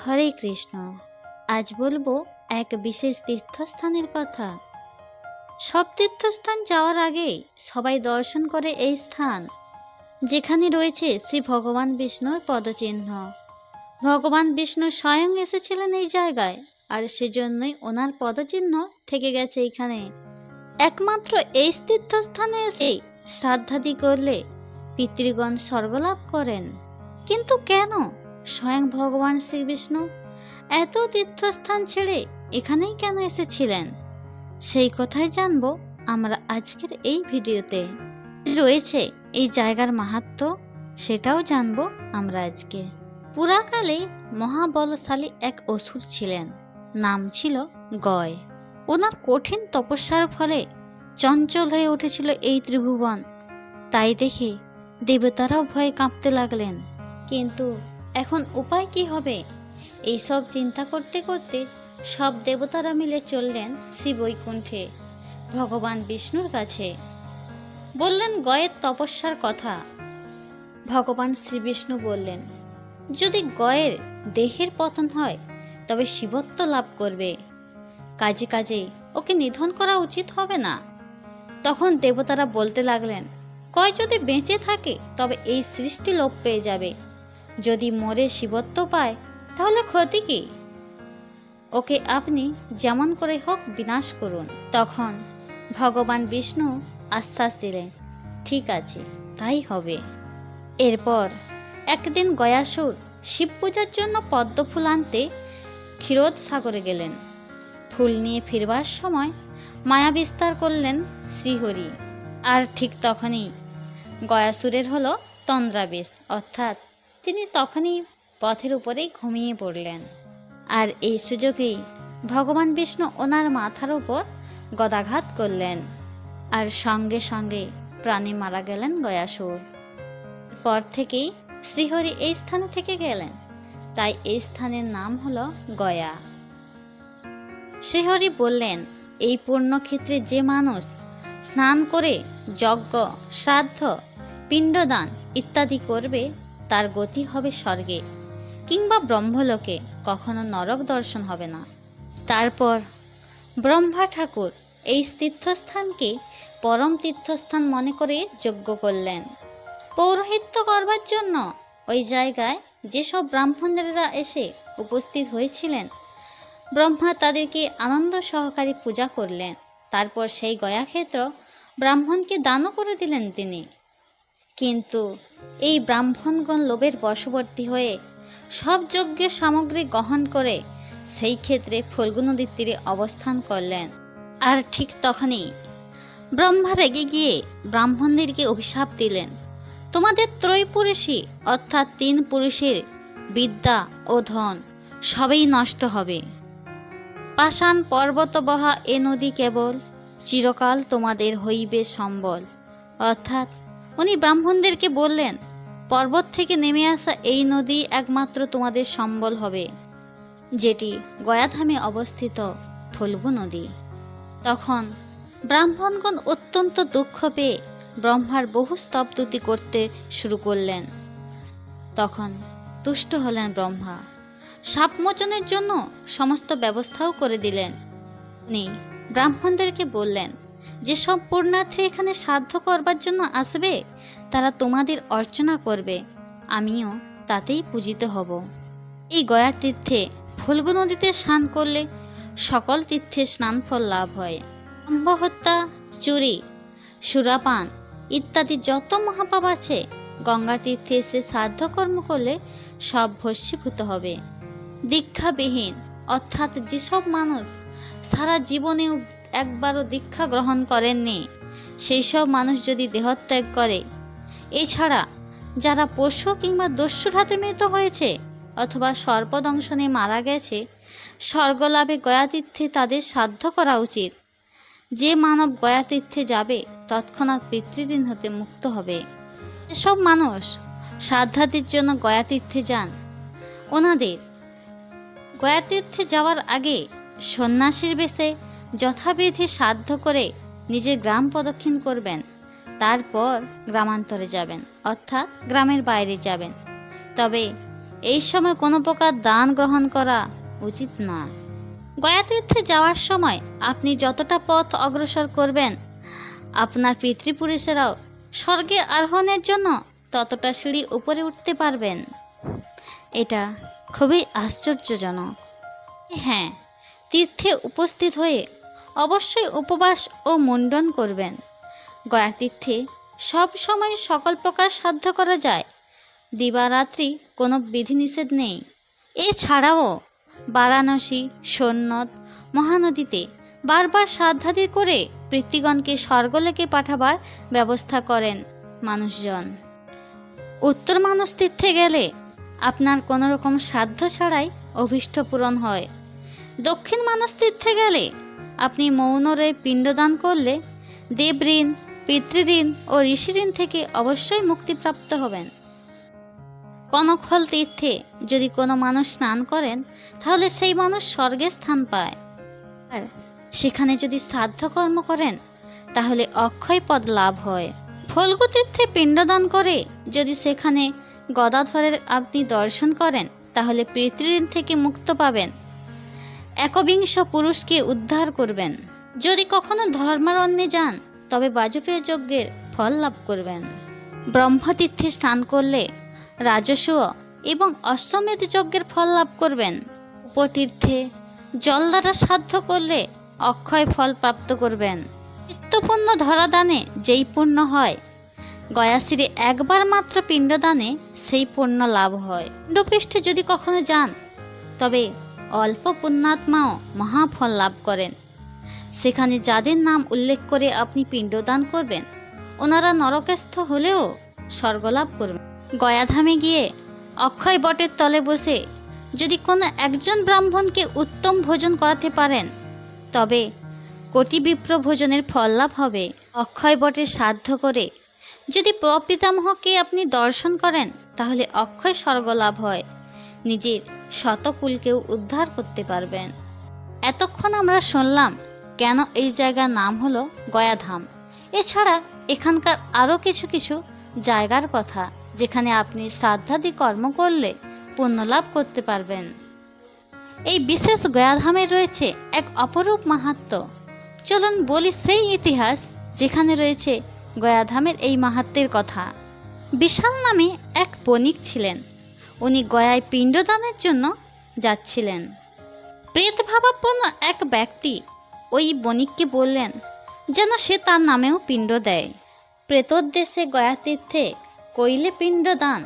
হরে কৃষ্ণ। আজ বলবো এক বিশেষ তীর্থস্থানের কথা। সব তীর্থস্থান যাওয়ার আগে সবাই দর্শন করে এই স্থান, যেখানে রয়েছে শ্রী ভগবান বিষ্ণুর পদচিহ্ন। ভগবান বিষ্ণু স্বয়ং এসেছিলেন এই জায়গায়, আর সেজন্যই ওনার পদচিহ্ন থেকে গেছে এখানে। একমাত্র এই তীর্থস্থানে এসে শ্রাদ্ধাদি করলে পিতৃগণ স্বর্গলাভ করেন। কিন্তু কেন স্বয়ং ভগবান শ্রীবিষ্ণু এত তীর্থস্থান ছেড়ে এখানেই কেন এসেছিলেন, সেই কথাই জানবো আমরা আজকের এই ভিডিওতে। রয়েছে এই জায়গার মাহাত্ম্য, সেটাও জানবো আমরা আজকে। পুরাকালে মহাবলশালী এক অসুর ছিলেন, নাম ছিল গয়। ওনার কঠিন তপস্যার ফলে চঞ্চল হয়ে উঠেছিল এই ত্রিভুবন। তাই দেখে দেবতারাও ভয়ে কাঁপতে লাগলেন। কিন্তু এখন উপায় কি হবে, এইসব চিন্তা করতে করতে সব দেবতারা মিলে চললেন শ্রীবৈকুণ্ঠে ভগবান বিষ্ণুর কাছে। বললেন গয়ের তপস্যার কথা। ভগবান শ্রীবিষ্ণু বললেন, যদি গয়ের দেহের পতন হয় তবে শিবত্ব লাভ করবে, কাজে কাজে ওকে নিধন করা উচিত হবে না। তখন দেবতারা বলতে লাগলেন, গয় যদি বেঁচে থাকে তবে এই সৃষ্টি লোপ পেয়ে যাবে, যদি মরে শিবত্ব পায় তাহলে ক্ষতি কি? ওকে আপনি যেমন করে হোক বিনাশ করুন। তখন ভগবান বিষ্ণু আশ্বাস দিলেন, ঠিক আছে, তাই হবে। এরপর একদিন গয়াসুর শিব পূজার জন্য পদ্ম ফুল আনতে ক্ষীরোদ সাগরে গেলেন। ফুল নিয়ে ফিরবার সময় মায়া বিস্তার করলেন শ্রীহরি। আর ঠিক তখনই গয়াসুরের হলো তন্দ্রাবেশ, অর্থাৎ তিনি তখনই পথের উপরেই ঘুমিয়ে পড়লেন। আর এই সুযোগেই ভগবান বিষ্ণু ওনার মাথার উপর গদাঘাত করলেন, আর সঙ্গে সঙ্গে প্রাণে মারা গেলেন গয়াসুর। পর থেকেই শ্রীহরি এই স্থানে থেকে গেলেন, তাই এই স্থানের নাম হলো গয়া। শ্রীহরি বললেন, এই পুণ্যক্ষেত্রে যে মানুষ স্নান করে যজ্ঞ, শ্রাদ্ধ, পিণ্ডদান ইত্যাদি করবে তার গতি হবে স্বর্গে কিংবা ব্রহ্মলোকে, কখনো নরক দর্শন হবে না। তারপর ব্রহ্মা ঠাকুর এই তীর্থস্থানকে পরম তীর্থস্থান মনে করে যজ্ঞ করলেন। পৌরোহিত্য করবার জন্য ওই জায়গায় যেসব ব্রাহ্মণেরা এসে উপস্থিত হয়েছিলেন, ব্রহ্মা তাদেরকে আনন্দ সহকারে পূজা করলেন। তারপর সেই গয়াক্ষেত্র ব্রাহ্মণকে দানও করে দিলেন তিনি। কিন্তু এই ব্রাহ্মণগণ লোভের বশবর্তী হয়ে সব যজ্ঞ সামগ্রী গ্রহণ করে সেই ক্ষেত্রে ফল্গু নদীর তীরে অবস্থান করলেন। আর ঠিক তখনই ব্রহ্মা রেগে গিয়ে ব্রাহ্মণদেরকে অভিশাপ দিলেন, তোমাদের ত্রৈপুরুষী অর্থাৎ 3 পুরুষের বিদ্যা ও ধন সবই নষ্ট হবে। পাষাণ পর্বত বহা এ নদী কেবল চিরকাল তোমাদের হইবে সম্বল। অর্থাৎ উনি ব্রাহ্মণদেরকে বললেন, পর্বত থেকে নেমে আসা এই নদী একমাত্র তোমাদের সম্বল হবে, যেটি গয়াধামে অবস্থিত ফল্গু নদী। তখন ব্রাহ্মণগণ অত্যন্ত দুঃখ পেয়ে ব্রহ্মার বহু স্তবস্তুতি করতে শুরু করলেন। তখন তুষ্ট হলেন ব্রহ্মা, শাপমোচনের জন্য সমস্ত ব্যবস্থাও করে দিলেন। উনি ব্রাহ্মণদেরকে বললেন, যেসব পুণ্যার্থী এখানে শ্রাদ্ধ করবার জন্য আসবে তারা তোমাদের অর্চনা করবে, আমিও তাতেই পূজিত হব। এই গয়া তীর্থে ফল্গু নদীতে স্নান করলে সকল তীর্থে স্নানফল লাভ হয়। ব্রহ্মহত্যা, চুরি, সুরাপান ইত্যাদি যত মহাপাপ আছে, গঙ্গা তীর্থে এসে শ্রাদ্ধকর্ম করলে সব ভস্মীভূত হবে। দীক্ষাবিহীন অর্থাৎ যেসব মানুষ সারা জীবনেও একবারও দীক্ষা গ্রহণ করেননি, সেই সব মানুষ যদি দেহত্যাগ করে, এছাড়া যারা পশু কিংবা দস্যুর হাতে মৃত হয়েছে অথবা সর্পদংশনে মারা গেছে, স্বর্গলাভে গয়াতীর্থে তাদের শ্রাদ্ধ করা উচিত। যে মানব গয়াতীর্থে যাবে তৎক্ষণাৎ পিতৃঋণ হতে মুক্ত হবে। এসব মানুষ শ্রাদ্ধাদির জন্য গয়াতীর্থে যান, ওনাদের গয়াতীর্থে যাওয়ার আগে সন্ন্যাসীর বেশে যথাবিধি শ্রাদ্ধ করে নিজের গ্রাম প্রদক্ষিণ করবেন। তারপর গ্রামান্তরে যাবেন, অর্থাৎ গ্রামের বাইরে যাবেন। তবে এই সময় কোনো প্রকার দান গ্রহণ করা উচিত না। গয়াতীর্থে যাওয়ার সময় আপনি যতটা পথ অগ্রসর করবেন, আপনার পিতৃপুরুষেরাও স্বর্গে আরোহণের জন্য ততটা সিঁড়ি উপরে উঠতে পারবেন। এটা খুবই আশ্চর্যজনক। হ্যাঁ, তীর্থে উপস্থিত হয়ে অবশ্যই উপবাস ও মুন্ডন করবেন। গয়াতীর্থে সব সময় সকল প্রকার সাধ্য করা যায়, দিবারাত্রি কোনো বিধিনিষেধ নেই। এছাড়াও বারাণসী, সোমনাথ, মহানদীতে বারবার শ্রাদ্ধাদি করে পিতৃগণকে স্বর্গলোকে পাঠাবার ব্যবস্থা করেন মানুষজন। উত্তর মানস তীর্থে গেলে আপনার কোনো রকম সাধ্য ছাড়াই অভীষ্ট পূরণ হয়। দক্ষিণ মানস তীর্থে গেলে আপনি মৌনরে পিণ্ডদান করলে দেবঋণ, পিতৃঋণ ও ঋষিঋণ থেকে অবশ্যই মুক্তিপ্রাপ্ত হবেন। কনকখল তীর্থে যদি কোনো মানুষ স্নান করেন, তাহলে সেই মানুষ স্বর্গে স্থান পায়। আর সেখানে যদি শ্রাদ্ধ কর্ম করেন, তাহলে অক্ষয় পদ লাভ হয়। ফল্গু তীর্থে পিণ্ডদান করে যদি সেখানে গদাধরের আপনি দর্শন করেন, তাহলে পিতৃঋণ থেকে মুক্ত পাবেন, একবিংশ পুরুষকে উদ্ধার করবেন। যদি কখনো ধর্মারণ্যে যান, তবে বাজপেয় যজ্ঞের ফল লাভ করবেন। ব্রহ্মতীর্থে স্নান করলে রাজসূয় এবং অশ্বমেধ যজ্ঞের ফল লাভ করবেন। উপতীর্থে জল দ্বারা সাধ্য করলে অক্ষয় ফল প্রাপ্ত করবেন। নিত্যপুণ্য ধরাদানে যেই পুণ্য হয়, গয়াশ্রী একবার মাত্র পিণ্ডদানে সেই পুণ্য লাভ হয়। পিণ্ডপৃষ্ঠে যদি কখনো যান, তবে অল্প পুণ্যাত্মাও মহাফল লাভ করেন। সেখানে যাদের নাম উল্লেখ করে আপনি পিণ্ডদান করবেন, ওনারা নরকস্থ হলেও স্বর্গলাভ করবেন। গয়াধামে গিয়ে অক্ষয় বটের তলে বসে যদি কোনো একজন ব্রাহ্মণকে উত্তম ভোজন করাতে পারেন, তবে কোটি বিপ্র ভোজনের ফল লাভ হবে। অক্ষয় বটের সাধ্য করে যদি প্রপিতামহকে আপনি দর্শন করেন, তাহলে অক্ষয় স্বর্গ লাভ হয়, নিজের শতকুলকেও উদ্ধার করতে পারবেন। এতক্ষণ আমরা শুনলাম কেন এই জায়গার নাম হলো গয়াধাম। এছাড়া এখানকার আরও কিছু কিছু জায়গার কথা, যেখানে আপনি শ্রাদ্ধাদি কর্ম করলে পুণ্য লাভ করতে পারবেন। এই বিশেষ গয়াধামে রয়েছে এক অপরূপ মাহাত্ম্য। চলুন বলি সেই ইতিহাস, যেখানে রয়েছে গয়াধামের এই মাহাত্ম্যের কথা। বিশাল নামে এক বণিক ছিলেন। উনি গয়ায় পিণ্ডদানের জন্য যাচ্ছিলেন। প্রেতভাবাপন্ন এক ব্যক্তি ওই বণিককে বললেন যেন সে তার নামেও পিণ্ড দেয়। প্রেতোদ্দেশ্যে গয়াতীর্থে কইলে পিণ্ডদান,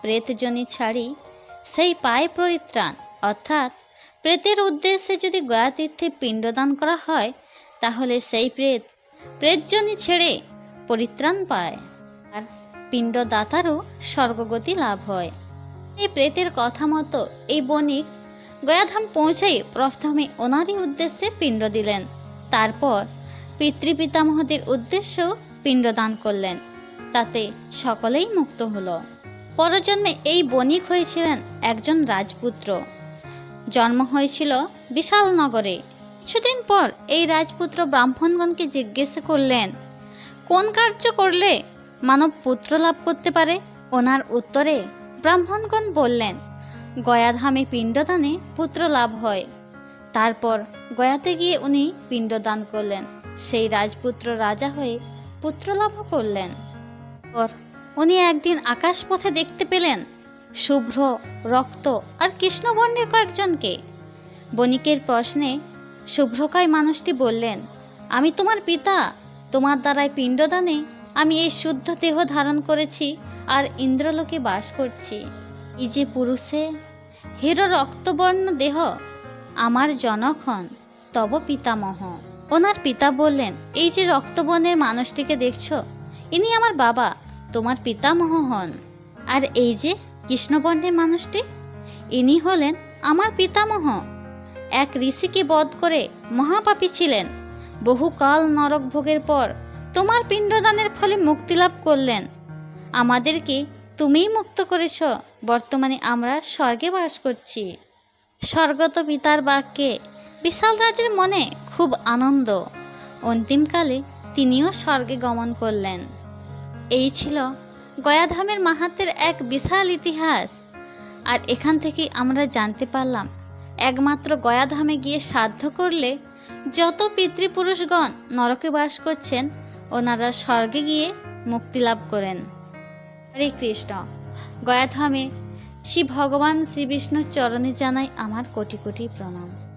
প্রেতজনি ছাড়ি সেই পায় পরিত্রাণ। অর্থাৎ প্রেতের উদ্দেশ্যে যদি গয়াতীর্থে পিণ্ডদান করা হয়, তাহলে সেই প্রেতজনি ছেড়ে পরিত্রাণ পায়, আর পিণ্ডদাতারও স্বর্গগতি লাভ হয়। এই প্রেতের কথা মতো এই বণিক গয়াধাম পৌঁছাই প্রথমে ওনারই উদ্দেশ্যে পিণ্ড দিলেন। তারপর পিতৃপিতামহদের উদ্দেশ্যেও পিণ্ডদান করলেন। তাতে সকলেই মুক্ত হলো। পরজন্মে এই বণিক হয়েছিলেন একজন রাজপুত্র। জন্ম হয়েছিল বিশাল নগরে। কিছুদিন পর এই রাজপুত্র ব্রাহ্মণগণকে জিজ্ঞেস করলেন, কোন কার্য করলে মানব পুত্র লাভ করতে পারে? ওনার উত্তরে ব্রাহ্মণগণ বললেন, গয়াধামে পিণ্ডদানে পুত্র লাভ হয়। তারপর গয়াতে গিয়ে উনি পিণ্ডদান করলেন। সেই রাজপুত্র রাজা হয়ে পুত্র লাভ করলেন। পর উনি একদিন আকাশপথে দেখতে পেলেন শুভ্র, রক্ত আর কৃষ্ণবর্ণের কয়েকজনকে। বণিকের প্রশ্নে শুভ্রকায় মানুষটি বললেন, আমি তোমার পিতা, তোমার দ্বারাই পিণ্ডদানে আমি এই শুদ্ধ দেহ ধারণ করেছি আর ইন্দ্রলোকে বাস করছি। এই যে পুরুষে হিরো রক্তবর্ণ দেহ, আমার জনক হন তব পিতামহ। ওনার পিতা বললেন, এই যে রক্তবর্ণের মানুষটিকে দেখছো, ইনি আমার বাবা, তোমার পিতামহ হন। আর এই যে কৃষ্ণবর্ণের মানুষটি, ইনি হলেন আমার পিতামহ। এক ঋষিকে বধ করে মহাপাপী ছিলেন। বহুকাল নরক ভোগের পর তোমার পিণ্ডদানের ফলে মুক্তি লাভ করলেন। আমাদেরকে তুমিই মুক্ত করেছ। বর্তমানে আমরা স্বর্গে বাস করছি। স্বর্গত পিতার বাক্যে বিশাল রাজের মনে খুব আনন্দ। অন্তিমকালে তিনিও স্বর্গে গমন করলেন। এই ছিল গয়াধামের মাহাত্ম্যের এক বিশাল ইতিহাস। আর এখান থেকেই আমরা জানতে পারলাম একমাত্র গয়াধামে গিয়ে শ্রাদ্ধ করলে যত পিতৃপুরুষগণ নরকে বাস করছেন ওনারা স্বর্গে গিয়ে মুক্তি লাভ করেন। হরে কৃষ্ণ। গয়াধামে শ্রী ভগবান শ্রী বিষ্ণুর চরণে জানাই আমার কোটি কোটি প্রণাম।